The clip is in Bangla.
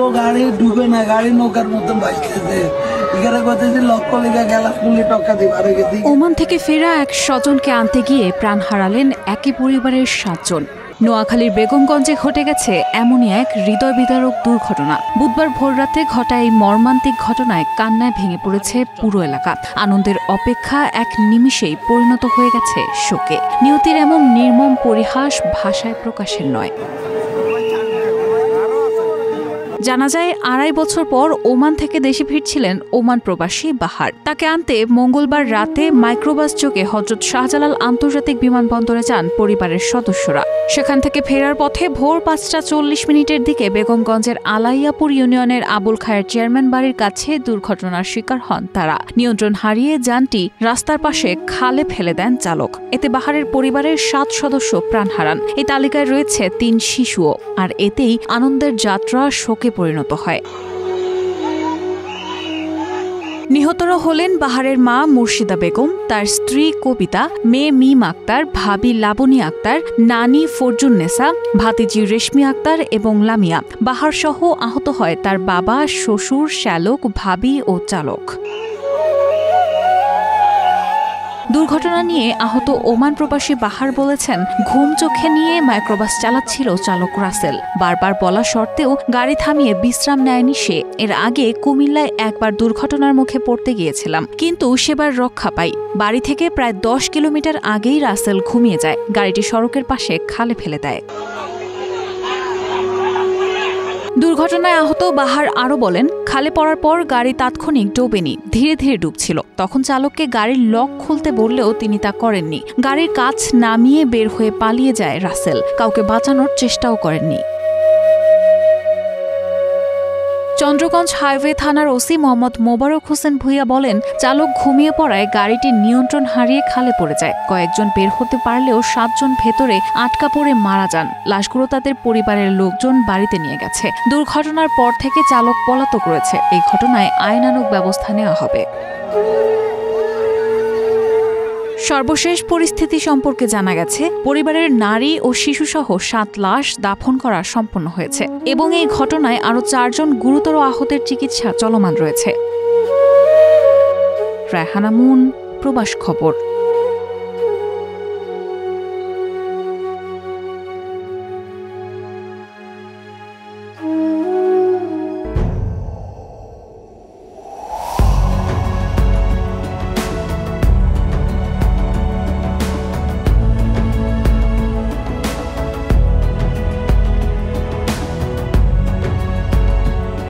ডুববো, গাড়ি ডুবে না, গাড়ি নৌকার মতন ভাসতেছে। এখানে কথা যে লক্ষ লেখা গেলাস পুলি টক্কা দিবে। ওমান থেকে ফেরা এক স্বজনকে আনতে গিয়ে প্রাণ হারালেন একই পরিবারের 7 জন। নোয়াখালীর বেগমগঞ্জে ঘটে গেছে এমনই এক হৃদয় বিদারক দুর্ঘটনা। বুধবার ভোররাতে ঘটা এই মর্মান্তিক ঘটনায় কান্নায় ভেঙে পড়েছে পুরো এলাকা। আনন্দের অপেক্ষা এক নিমিষেই পরিণত হয়ে গেছে শোকে। নিয়তির এমন নির্মম পরিহাস ভাষায় প্রকাশের নয়। জানা যায় 2.5 বছর পর ওমান থেকে দেশে ফিরছিলেন ওমান প্রবাসী বাহার। তাকে আনতে মঙ্গলবার রাতে মাইক্রোবাস যোগে হযরত শাহজালাল আন্তর্জাতিক বিমানবন্দরে যান পরিবারের সদস্যরা। সেখান থেকে ফেরার পথে ভোর 5:40 দিকে বেগমগঞ্জের আলাইয়াপুর ইউনিয়নের আবুল খায়ের চেয়ারম্যান বাড়ির কাছে দুর্ঘটনার শিকার হন তারা। নিয়ন্ত্রণ হারিয়ে যানটি রাস্তার পাশে খালে ফেলে দেন চালক। এতে বাহারের পরিবারের 7 সদস্য প্রাণ হারান। এই তালিকায় রয়েছে 3 শিশুও। আর এতেই আনন্দের যাত্রা শোকে পরিণত হয়। নিহতরা হলেন বাহারের মা মুর্শিদা বেগম, তার স্ত্রী কবিতা, মেয়ে মিম আক্তার, ভাবি লাবনী আক্তার, নানি ফরজুন্নেসা, ভাতিজি রেশমি আক্তার এবং লামিয়া। বাহার সহ আহত হয় তার বাবা, শ্বশুর, শ্যালক, ভাবি ও চালক। দুর্ঘটনা নিয়ে আহত ওমান প্রবাসী বাহার বলেছেন, ঘুম চোখে নিয়ে মাইক্রোবাস চালাচ্ছিল চালক রাসেল। বারবার বলা সত্ত্বেও গাড়ি থামিয়ে বিশ্রাম নেয়নি সে। এর আগে কুমিল্লায় একবার দুর্ঘটনার মুখে পড়তে গিয়েছিলাম, কিন্তু সেবার রক্ষা পাই। বাড়ি থেকে প্রায় 10 কিলোমিটার আগেই রাসেল ঘুমিয়ে যায়। গাড়িটি সড়কের পাশে খালে ফেলে দেয়। দুর্ঘটনায় আহত বাহার আরও বলেন, খালে পড়ার পর গাড়ি তাৎক্ষণিক ডোবেনি, ধীরে ধীরে ডুবছিল। তখন চালককে গাড়ির লক খুলতে বললেও তিনি তা করেননি। গাড়ির কাচ নামিয়ে বের হয়ে পালিয়ে যায় রাসেল। কাউকে বাঁচানোর চেষ্টাও করেননি। চন্দ্রগঞ্জ হাইওয়ে থানার ওসি মোহাম্মদ মোবারক হোসেন ভুইয়া বলেন, চালক ঘুমিয়ে পড়ায় গাড়িটি নিয়ন্ত্রণ হারিয়ে খালে পড়ে যায়। কয়েকজন বের হতে পারলেও 7 জন ভেতরে আটকা পড়ে মারা যান। লাশগুলো তাদের পরিবারের লোকজন বাড়িতে নিয়ে গেছে। দুর্ঘটনার পর থেকে চালক পলাতক রয়েছে। এই ঘটনায় আইনানুগ ব্যবস্থা নেওয়া হবে। সর্বশেষ পরিস্থিতি সম্পর্কে জানা গেছে, পরিবারের নারী ও শিশুসহ 7 লাশ দাফন করা সম্পন্ন হয়েছে এবং এই ঘটনায় আরও 4 জন গুরুতর আহতের চিকিৎসা চলমান রয়েছে। রায়হানা মুন, প্রবাস খবর।